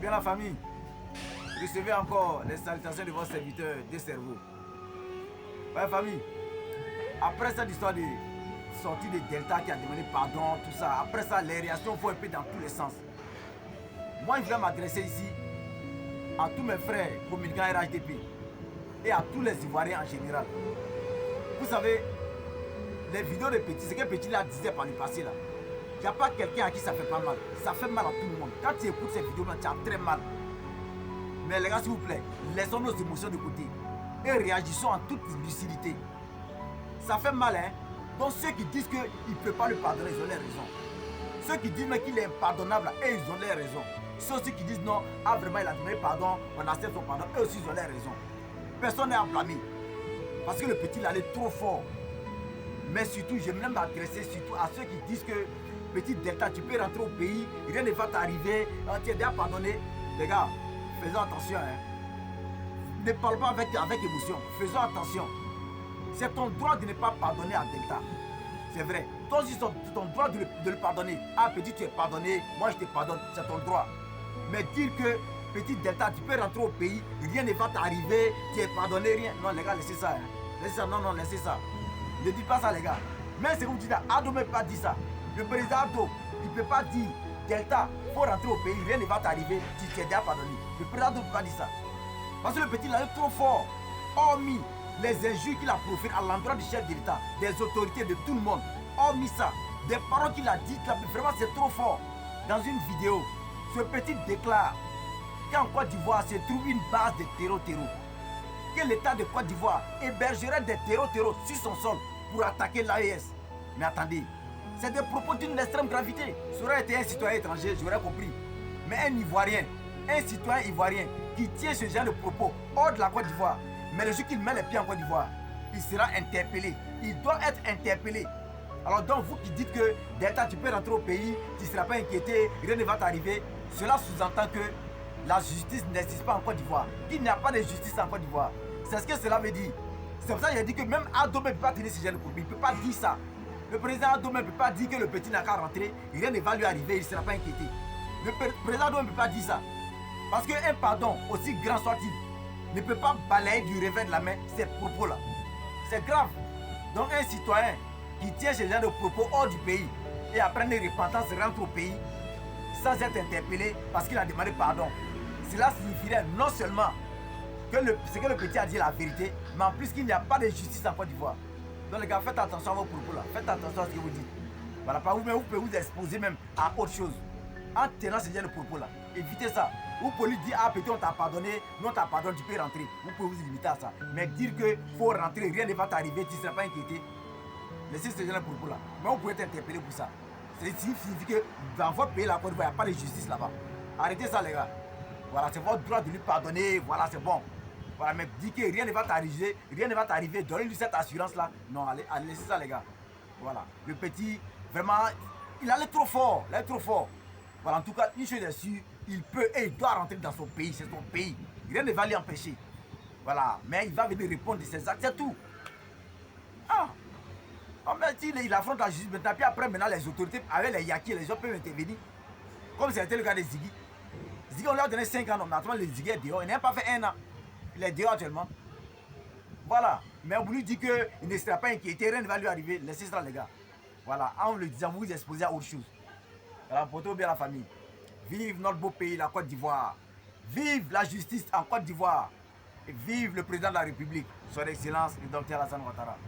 bien la famille. Recevez encore les salutations de votre serviteur des cerveaux. Ouais famille, après cette histoire de sortie de Delta qui a demandé pardon, tout ça, après ça les réactions font un peu dans tous les sens. Moi je vais m'adresser ici à tous mes frères communicants RHDP et à tous les Ivoiriens en général. Vous savez, les vidéos de Petit, ce que Petit là disait par le passé là, il n'y a pas quelqu'un à qui ça fait pas mal. Ça fait mal à tout le monde. Quand tu écoutes ces vidéos là, tu as très mal. Mais les gars, s'il vous plaît, laissons nos émotions de côté et réagissons en toute lucidité. Ça fait mal, hein. Donc ceux qui disent qu'il ne peut pas le pardonner, ils ont les raisons. Ceux qui disent qu'il est impardonnable, et ils ont les raisons. Ceux qui disent non, ah vraiment il a demandé pardon, on accepte son pardon, eux aussi ils ont les raisons. Personne n'est à blâmer. Parce que le petit il allait trop fort. Mais surtout, je même m'adresser surtout à ceux qui disent que petit Delta, tu peux rentrer au pays, rien ne va t'arriver, tu es déjà pardonné. Les gars, faisons attention. Hein. Ne parle pas avec émotion. Faisons attention. C'est ton droit de ne pas pardonner à Delta. C'est vrai. Toi aussi, c'est ton droit de le pardonner. Ah, petit, tu es pardonné, moi je te pardonne, c'est ton droit. Mais dire que petit Delta, tu peux rentrer au pays, rien ne va t'arriver, tu es pardonné, rien. Non, les gars, laissez ça. Hein. Laissez ça, non, laissez ça. Ne dites pas ça, les gars. Même si vous dites, Ado ne peut pas dire ça. Le président Ado, il ne peut pas dire, Delta, il faut rentrer au pays, rien ne va t'arriver, tu es déjà pardonné. Le président Ado ne peut pas dire ça. Parce que le petit, il est trop fort. Hormis les injures qu'il a proférées à l'endroit du chef de l'État, des autorités, de tout le monde. Hormis ça, des paroles qu'il a dites, là, vraiment c'est trop fort. Dans une vidéo, ce petit déclare qu'en Côte d'Ivoire se trouve une base de terreau. Que l'État de Côte d'Ivoire hébergerait des terreau sur son sol pour attaquer l'AES. Mais attendez, c'est des propos d'une extrême gravité. Ça aurait été un citoyen étranger, j'aurais compris. Mais un Ivoirien, un citoyen ivoirien qui tient ce genre de propos hors de la Côte d'Ivoire, mais le jour qu'il met les pieds en Côte d'Ivoire, il sera interpellé. Il doit être interpellé. Alors donc vous qui dites que Delta tu peux rentrer au pays, tu ne seras pas inquiété, rien ne va t'arriver, cela sous-entend que la justice n'existe pas en Côte d'Ivoire, qu'il n'y a pas de justice en Côte d'Ivoire. C'est ce que cela veut dire. C'est pour ça que j'ai dit que même Adomé ne peut pas tenir ce genre de propos. Il ne peut pas dire ça. Le président Adomé ne peut pas dire que le petit n'a qu'à rentrer, rien ne va lui arriver, il ne sera pas inquiété. Le président Adomé ne peut pas dire ça. Parce qu'un pardon, aussi grand soit-il, ne peut pas balayer du revers de la main ces propos-là. C'est grave. Donc un citoyen qui tient ce genre de propos hors du pays et après une repentance rentre au pays sans être interpellé parce qu'il a demandé pardon. Cela signifierait non seulement que ce que le petit a dit la vérité, mais en plus qu'il n'y a pas de justice en Côte d'Ivoire. Donc les gars, faites attention à vos propos là. Faites attention à ce que vous dites. Voilà, pas vous-même, vous pouvez vous exposer même à autre chose. En tenant ce genre de propos là. Évitez ça. Vous pouvez lui dire, ah petit on t'a pardonné, non t'as pardonné, tu peux rentrer. Vous pouvez vous limiter à ça. Mais dire que faut rentrer, rien ne va t'arriver, tu ne seras pas inquiété. Laissez ce genre de propos là. Mais vous pouvez être interpellé pour ça. C'est signifie que dans votre pays, la Côte d'Ivoire, il n'y a pas de justice là-bas. Arrêtez ça les gars. Voilà, c'est votre droit de lui pardonner, voilà, c'est bon. Voilà, mais dit que rien ne va t'arriver, donnez-lui cette assurance-là. Non, allez, laissez ça les gars. Voilà, le petit, vraiment, il allait trop fort, Voilà, en tout cas, une chose est sûre, il peut et il doit rentrer dans son pays, c'est son pays. Rien ne va l'y empêcher. Voilà, mais il va venir répondre de ses actes, c'est tout. Ah, en fait, il affronte la justice maintenant, puis après, maintenant, les autorités, avec les Yaki, les gens peuvent intervenir. Comme c'était le cas de Ziggy. Ziggy, on lui a donné 5 ans, mais actuellement, le Ziggy est dehors. Il n'a pas fait 1 an. Il est dehors actuellement. Voilà. Mais on lui dit qu'il ne sera pas inquiété, rien ne va lui arriver. Laissez ça, les gars. Voilà. En le disant, vous vous exposez à autre chose. Voilà, portez bien la famille. Vive notre beau pays, la Côte d'Ivoire. Vive la justice en Côte d'Ivoire. Et vive le président de la République, son Excellence, le docteur Alassane Ouattara.